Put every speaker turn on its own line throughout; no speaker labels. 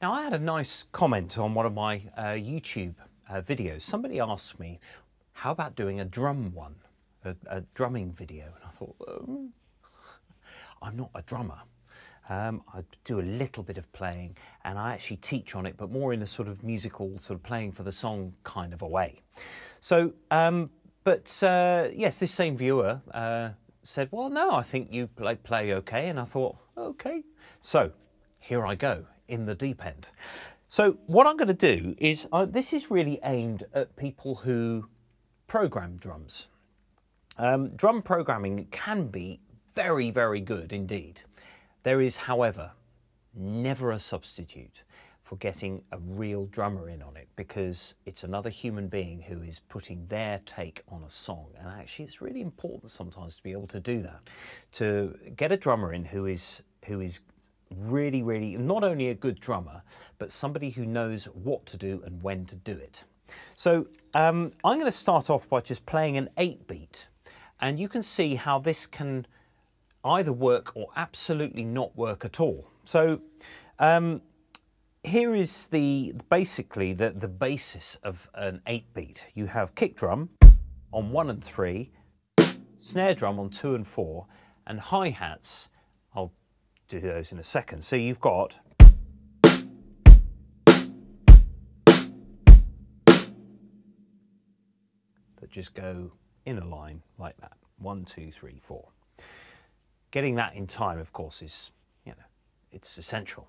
Now, I had a nice comment on one of my YouTube videos. Somebody asked me, how about doing a drum one, a drumming video? And I thought, I'm not a drummer. I do a little bit of playing and I actually teach on it, but more in a sort of musical, sort of playing for the song kind of a way. So, yes, this same viewer said, well, no, I think you play okay. And I thought, okay. So here I go in the deep end. So what I'm going to do is, this is really aimed at people who program drums. Drum programming can be very, very good indeed. There is, however, never a substitute for getting a real drummer in on it, because it's another human being who is putting their take on a song. And actually it's really important sometimes to be able to do that, to get a drummer in who is really, really not only a good drummer, but somebody who knows what to do and when to do it. So I'm going to start off by just playing an 8-beat, and you can see how this can either work or absolutely not work at all. So here is basically the basis of an 8-beat. You have kick drum on 1 and 3, snare drum on 2 and 4, and hi-hats. I'll do those in a second. So you've got that just go in a line like that. 1, 2, 3, 4. Getting that in time, of course, is, it's essential.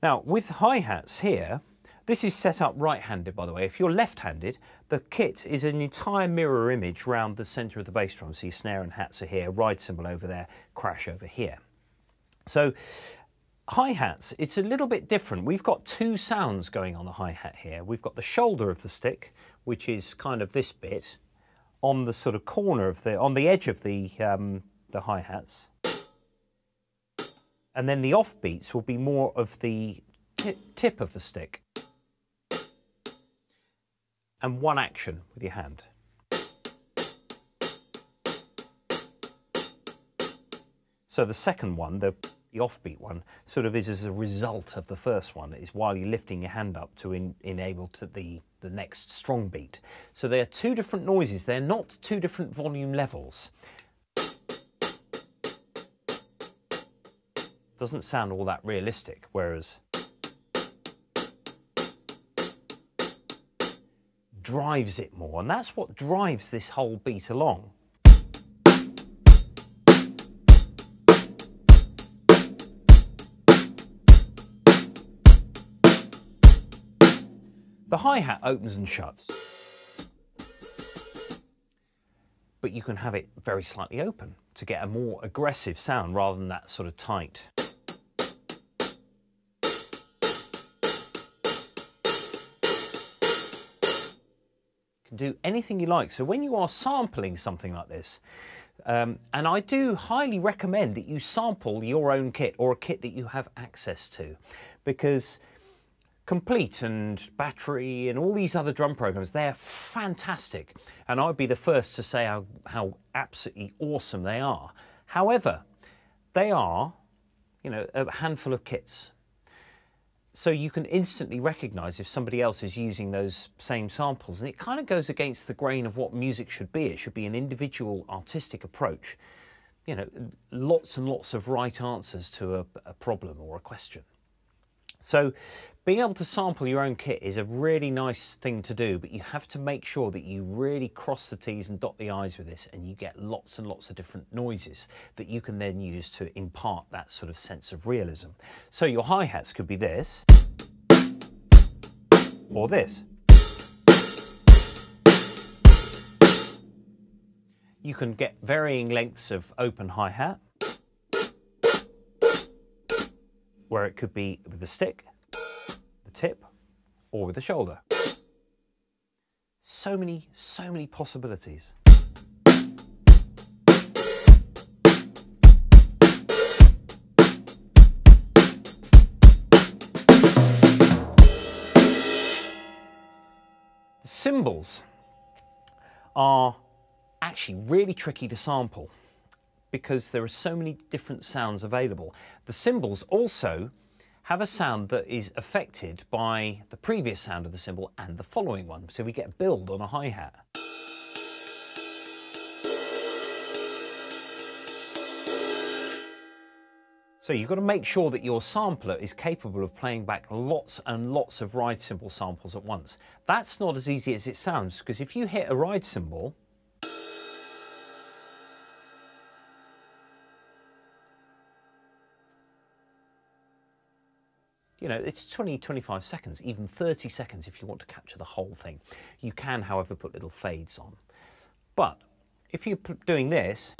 Now, with hi-hats here, this is set up right-handed, by the way. If you're left-handed, the kit is an entire mirror image round the centre of the bass drum. So your snare and hats are here, ride cymbal over there, crash over here. So hi-hats, it's a little bit different. We've got two sounds going on the hi-hat here. We've got the shoulder of the stick, which is kind of this bit, on the sort of corner of on the edge of the hi-hats. And then the offbeats will be more of the tip of the stick. And one action with your hand. So the second one, the offbeat one, sort of is as a result of the first one, is while you're lifting your hand up to enable to the next strong beat. So they're two different noises. They're not two different volume levels. Doesn't sound all that realistic, whereas drives it more, and that's what drives this whole beat along. The hi-hat opens and shuts, but you can have it very slightly open to get a more aggressive sound rather than that sort of tight. You can do anything you like. So when you are sampling something like this, and I do highly recommend that you sample your own kit or a kit that you have access to, because Complete and Battery and all these other drum programs, they're fantastic. And I'd be the first to say how absolutely awesome they are. However, they are, a handful of kits. So you can instantly recognize if somebody else is using those same samples. And it kind of goes against the grain of what music should be. It should be an individual artistic approach. Lots and lots of right answers to a problem or a question. So being able to sample your own kit is a really nice thing to do, but you have to make sure that you really cross the T's and dot the I's with this, and you get lots and lots of different noises that you can then use to impart that sort of sense of realism. So your hi-hats could be this, or this. You can get varying lengths of open hi-hat, where it could be with the stick, the tip, or with the shoulder. So many possibilities. The cymbals are actually really tricky to sample, because there are so many different sounds available. The cymbals also have a sound that is affected by the previous sound of the cymbal and the following one. So we get a build on a hi-hat. So you've got to make sure that your sampler is capable of playing back lots and lots of ride cymbal samples at once. That's not as easy as it sounds, because if you hit a ride cymbal, you know, it's 20, 25 seconds, even 30 seconds if you want to capture the whole thing. You can, however, put little fades on. But if you're doing this,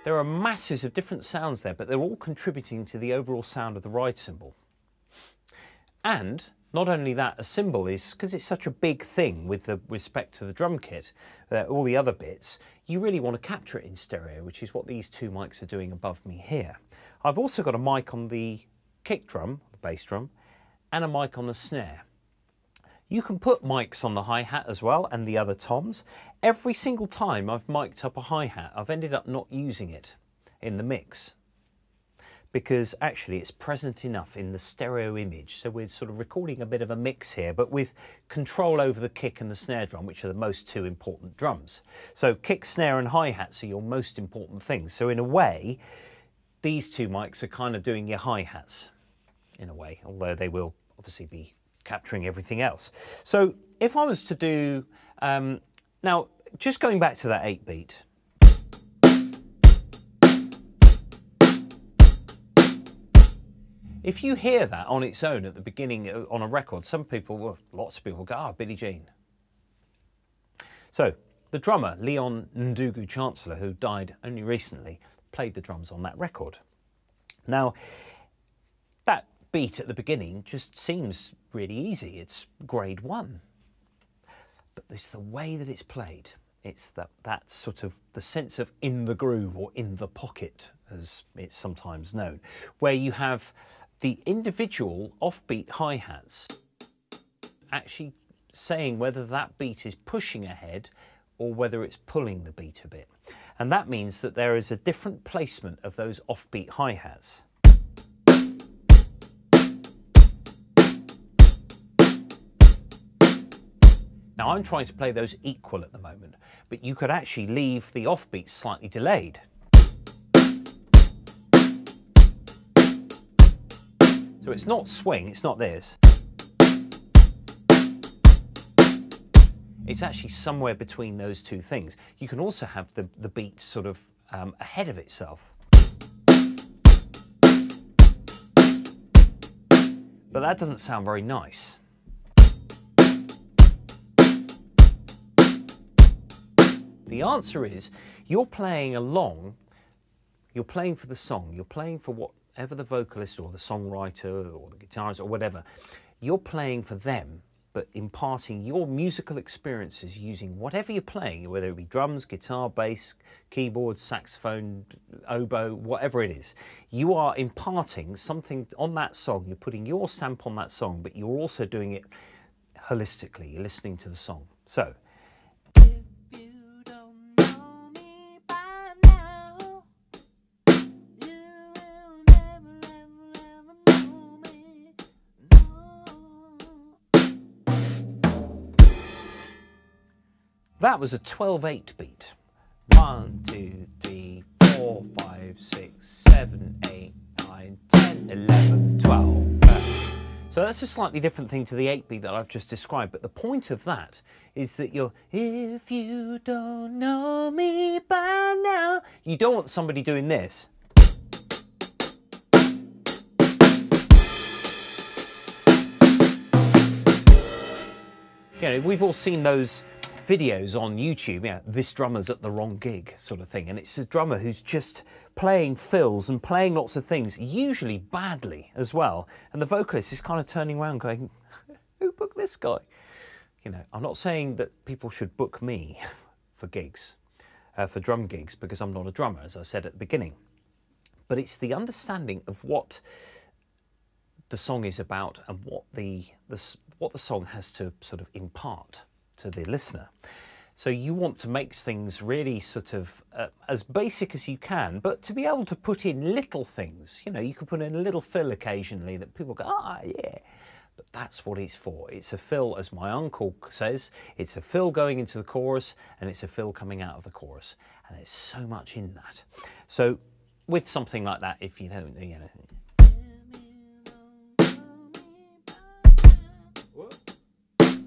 there are masses of different sounds there, but they're all contributing to the overall sound of the ride cymbal. And not only that, a cymbal is, because it's such a big thing with respect to the drum kit, all the other bits, you really want to capture it in stereo, which is what these two mics are doing above me here. I've also got a mic on the kick drum, the bass drum, and a mic on the snare. You can put mics on the hi-hat as well and the other toms. Every single time I've mic'd up a hi-hat, I've ended up not using it in the mix, because actually it's present enough in the stereo image. So we're sort of recording a bit of a mix here, but with control over the kick and the snare drum, which are the most two important drums. So kick, snare and hi-hats are your most important things. So in a way, these two mics are kind of doing your hi-hats, in a way, although they will obviously be capturing everything else. So if I was to do, now just going back to that 8-beat, if you hear that on its own at the beginning on a record, some people, well, lots of people go, ah, Billie Jean. So the drummer, Leon Ndugu Chancellor, who died only recently, played the drums on that record. Now, that beat at the beginning just seems really easy. It's grade 1. But it's the way that it's played. It's that sort of the sense of in the groove or in the pocket, as it's sometimes known, where you have the individual offbeat hi-hats actually saying whether that beat is pushing ahead or whether it's pulling the beat a bit. And that means that there is a different placement of those offbeat hi-hats. Now I'm trying to play those equal at the moment, but you could actually leave the offbeat slightly delayed. So it's not swing, it's not this. It's actually somewhere between those two things. You can also have the beat sort of ahead of itself. But that doesn't sound very nice. The answer is, you're playing along, you're playing for the song, you're playing for whatever the vocalist or the songwriter or the guitarist or whatever, you're playing for them, but imparting your musical experiences using whatever you're playing, whether it be drums, guitar, bass, keyboard, saxophone, oboe, whatever it is. You are imparting something on that song, you're putting your stamp on that song, but you're also doing it holistically, you're listening to the song. So, that was a 12/8 beat. 1, 2, 3, 4, 5, 6, 7, 8, 9, 10, 11, 12. So that's a slightly different thing to the 8 beat that I've just described. But the point of that is that you're, if you don't know me by now, you don't want somebody doing this. You know, we've all seen those videos on YouTube, yeah, this drummer's at the wrong gig sort of thing, and it's a drummer who's just playing fills and playing lots of things, usually badly as well, and the vocalist is kind of turning around going, who booked this guy? You know, I'm not saying that people should book me for gigs, for drum gigs, because I'm not a drummer, as I said at the beginning, but it's the understanding of what the song is about and what the song has to sort of impart to the listener. So you want to make things really sort of as basic as you can, but to be able to put in little things. You know, you could put in a little fill occasionally that people go, ah, yeah. But that's what it's for. It's a fill, as my uncle says, it's a fill going into the chorus and it's a fill coming out of the chorus. And there's so much in that. So with something like that, if you don't, you know.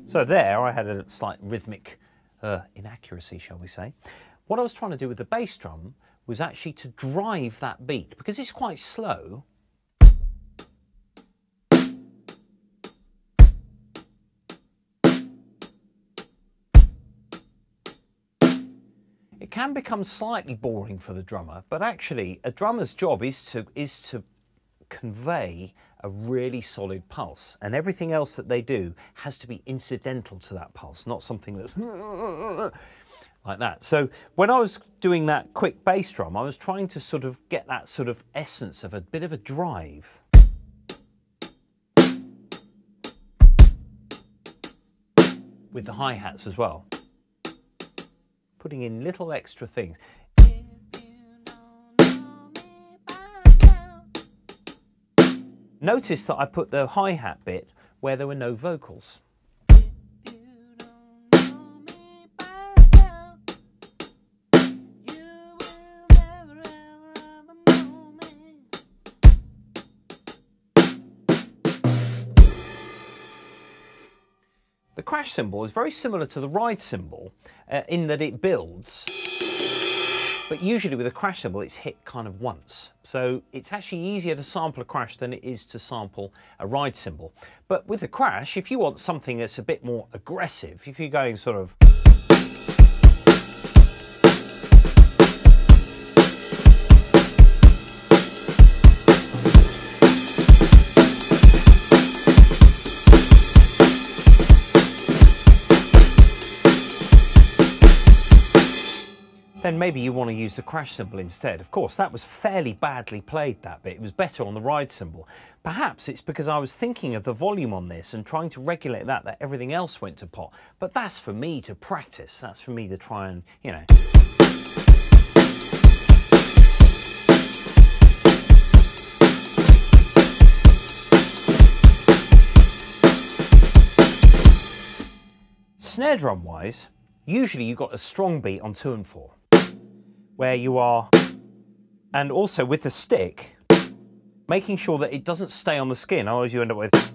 So there I had a slight rhythmic inaccuracy, shall we say. What I was trying to do with the bass drum was actually to drive that beat, because it's quite slow. It can become slightly boring for the drummer, but actually a drummer's job is to convey a really solid pulse, and everything else that they do has to be incidental to that pulse, not something that's like that. So when I was doing that quick bass drum, I was trying to sort of get that sort of essence of a bit of a drive. With the hi-hats as well. Putting in little extra things. Notice that I put the hi-hat bit where there were no vocals. The crash cymbal is very similar to the ride cymbal in that it builds, but usually with a crash cymbal it's hit kind of once. So it's actually easier to sample a crash than it is to sample a ride cymbal. But with the crash, if you want something that's a bit more aggressive, if you're going sort of... then maybe you want to use the crash cymbal instead. Of course, that was fairly badly played, that bit. It was better on the ride cymbal. Perhaps it's because I was thinking of the volume on this and trying to regulate that everything else went to pot. But that's for me to practice. That's for me to try and, you know... Snare drum wise, usually you've got a strong beat on 2 and 4. Where you are, and also with the stick, making sure that it doesn't stay on the skin, otherwise you end up with,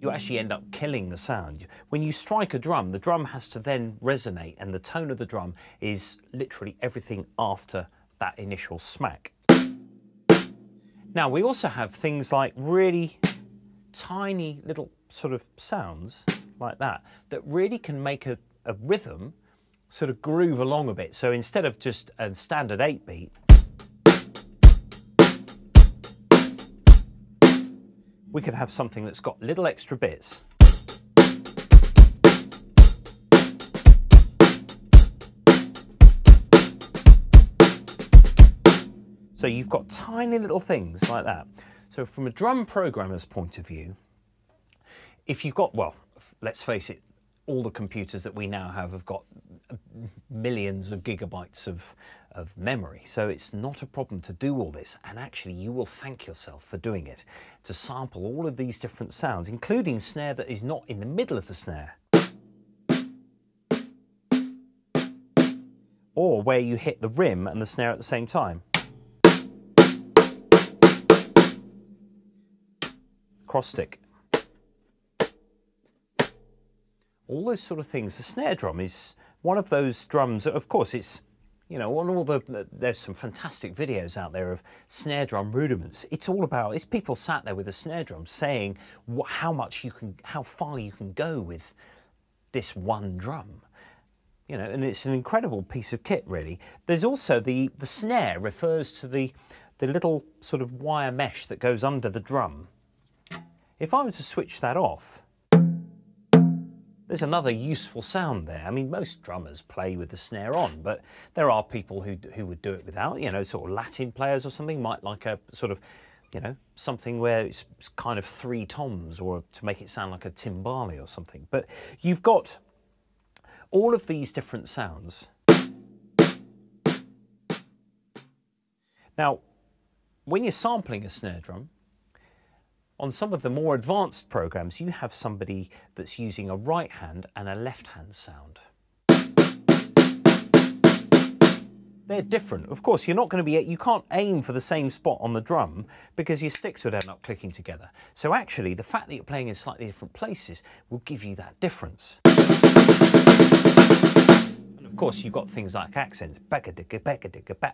you actually end up killing the sound. When you strike a drum, the drum has to then resonate, and the tone of the drum is literally everything after that initial smack. Now we also have things like really tiny little sort of sounds like that, that really can make a rhythm sort of groove along a bit. So instead of just a standard 8-beat, we could have something that's got little extra bits. So you've got tiny little things like that. So from a drum programmer's point of view, if you've got, well, let's face it, all the computers that we now have got millions of gigabytes of memory. So it's not a problem to do all this. And actually, you will thank yourself for doing it, to sample all of these different sounds, including snare that is not in the middle of the snare. Or where you hit the rim and the snare at the same time. Cross stick. All those sort of things. The snare drum is one of those drums, of course it's, you know, on all there's some fantastic videos out there of snare drum rudiments. It's all about, it's people sat there with a snare drum saying how far you can go with this one drum. You know, and it's an incredible piece of kit, really. There's also the snare refers to the little sort of wire mesh that goes under the drum. If I were to switch that off, there's another useful sound there. I mean, most drummers play with the snare on, but there are people who would do it without, you know, sort of Latin players or something might like a sort of, you know, something where it's kind of 3 toms, or to make it sound like a timbale or something. But you've got all of these different sounds. Now, when you're sampling a snare drum, on some of the more advanced programs, you have somebody that's using a right hand and a left hand sound. They're different. Of course, you're not going to be, you can't aim for the same spot on the drum because your sticks would end up clicking together. So actually, the fact that you're playing in slightly different places will give you that difference. And of course, you've got things like accents. Ba-ka-dicka-ba-ka-dicka-ba.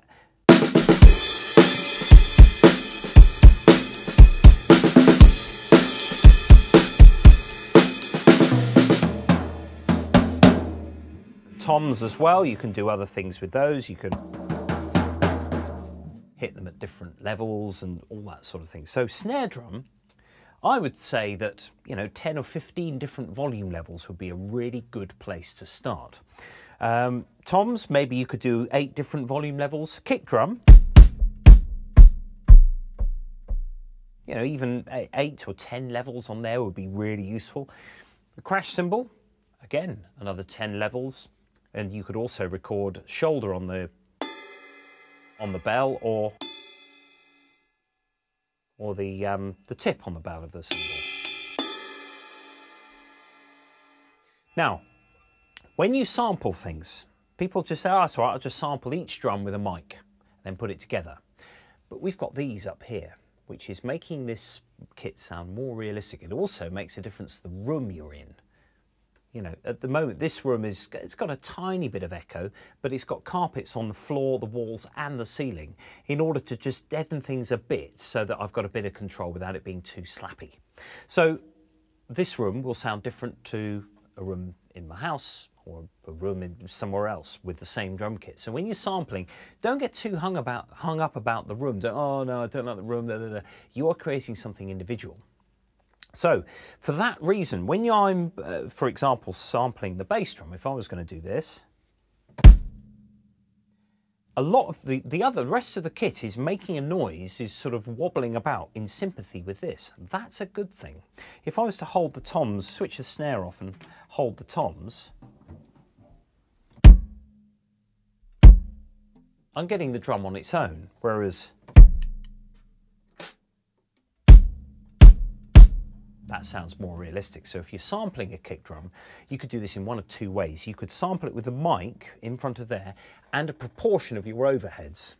Toms as well, you can do other things with those. You can hit them at different levels and all that sort of thing. So snare drum, I would say that, you know, 10 or 15 different volume levels would be a really good place to start. Toms, maybe you could do 8 different volume levels. Kick drum, you know, even 8 or 10 levels on there would be really useful. The crash cymbal, again, another 10 levels. And you could also record shoulder on the bell or the tip on the bell of the cymbal. Now, when you sample things, people just say, oh, that's all right, I'll just sample each drum with a mic and then put it together. But we've got these up here, which is making this kit sound more realistic. It also makes a difference to the room you're in. You know, at the moment, this room it's got a tiny bit of echo, but it's got carpets on the floor, the walls and the ceiling in order to just deaden things a bit so that I've got a bit of control without it being too slappy. So this room will sound different to a room in my house or a room in somewhere else with the same drum kit. So when you're sampling, don't get too hung up about the room. Don't, oh no, I don't like the room. Da, da, da. You are creating something individual. So, for that reason, when I'm, for example, sampling the bass drum, if I was going to do this, a lot of the rest of the kit is making a noise, is sort of wobbling about in sympathy with this. That's a good thing. If I was to hold the toms, switch the snare off and hold the toms, I'm getting the drum on its own, whereas that sounds more realistic. So if you're sampling a kick drum, you could do this in one of 2 ways. You could sample it with a mic in front of there and a proportion of your overheads.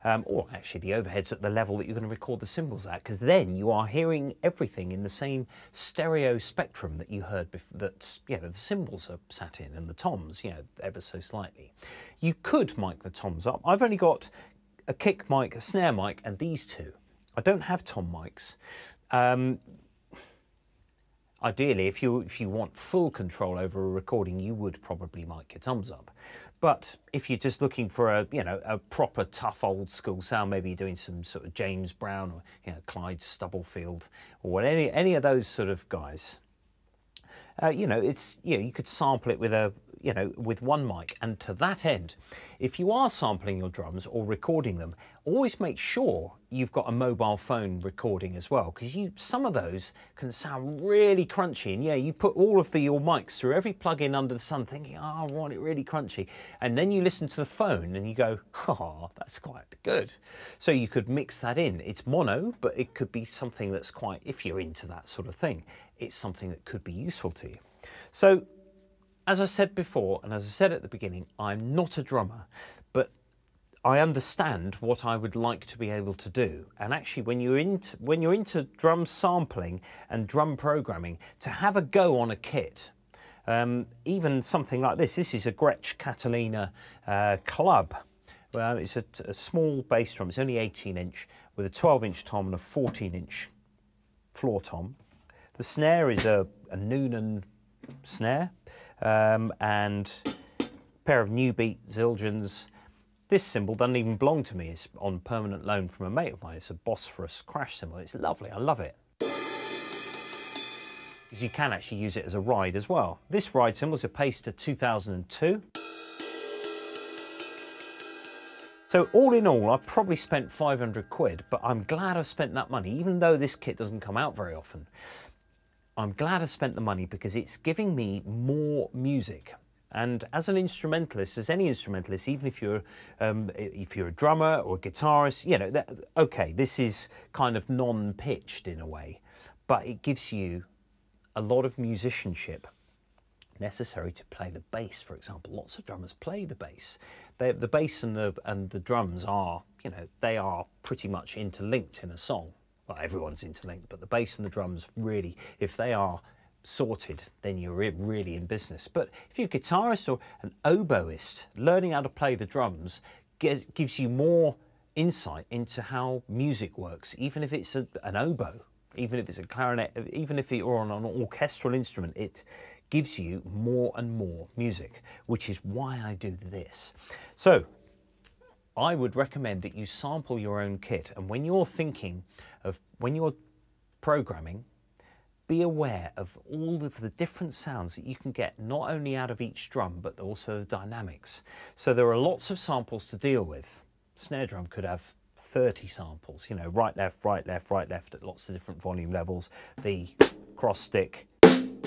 Or actually the overheads at the level that you're going to record the cymbals at, because then you are hearing everything in the same stereo spectrum that you heard that, you know, the cymbals are sat in and the toms, you know, ever so slightly. You could mic the toms up. I've only got a kick mic, a snare mic, and these 2. I don't have tom mics. Ideally, if you want full control over a recording, you would probably mic your toms up. But if you're just looking for a proper tough old school sound, maybe you're doing some sort of James Brown or, you know, Clyde Stubblefield or any of those sort of guys, you could sample it with one mic. And to that end, if you are sampling your drums or recording them, always make sure you've got a mobile phone recording as well, because some of those can sound really crunchy. And yeah, you put all of your mics through every plug-in under the sun thinking, oh, I want it really crunchy. And then you listen to the phone and you go, oh, that's quite good. So you could mix that in. It's mono, but it could be something that's quite, if you're into that sort of thing, it's something that could be useful to you. So, as I said before, and as I said at the beginning, I'm not a drummer, but I understand what I would like to be able to do. And actually, when you're into drum sampling and drum programming, to have a go on a kit, even something like this is a Gretsch Catalina Club. Well, it's a small bass drum. It's only 18-inch with a 12-inch tom and a 14-inch floor tom. The snare is a Noonan snare and a pair of New Beat Zildjians. This cymbal doesn't even belong to me. It's on permanent loan from a mate of mine. It's a Bosphorus crash cymbal. It's lovely. I love it. Because you can actually use it as a ride as well. This ride cymbal is a Pacer 2002. So all in all, I probably spent 500 quid, but I'm glad I've spent that money, even though this kit doesn't come out very often. I'm glad I spent the money because it's giving me more music. And as an instrumentalist, as any instrumentalist, even if you're a drummer or a guitarist, you know, okay, this is kind of non-pitched in a way, but it gives you a lot of musicianship necessary to play the bass, for example. Lots of drummers play the bass. The bass and the drums are, you know, they are pretty much interlinked in a song. Well, everyone's interlinked, but the bass and the drums really, if they are sorted, then you're really in business. But if you're a guitarist or an oboist, learning how to play the drums gives you more insight into how music works, even if it's an oboe, even if it's a clarinet, even if you're on an orchestral instrument, it gives you more and more music, which is why I do this. So I would recommend that you sample your own kit, and when you're thinking of, when you're programming, be aware of all of the different sounds that you can get, not only out of each drum, but also the dynamics. So there are lots of samples to deal with. Snare drum could have 30 samples, you know, right, left, right, left, right, left at lots of different volume levels. The cross stick, you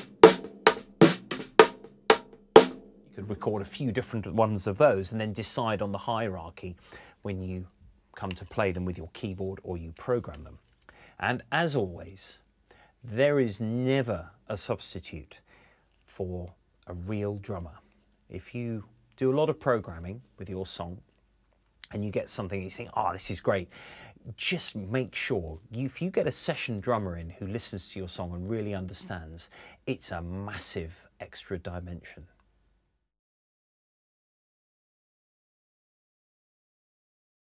could record a few different ones of those and then decide on the hierarchy when you come to play them with your keyboard or you program them. And as always, there is never a substitute for a real drummer. If you do a lot of programming with your song and you get something, you think, oh, this is great, just make sure, if you get a session drummer in who listens to your song and really understands, it's a massive extra dimension.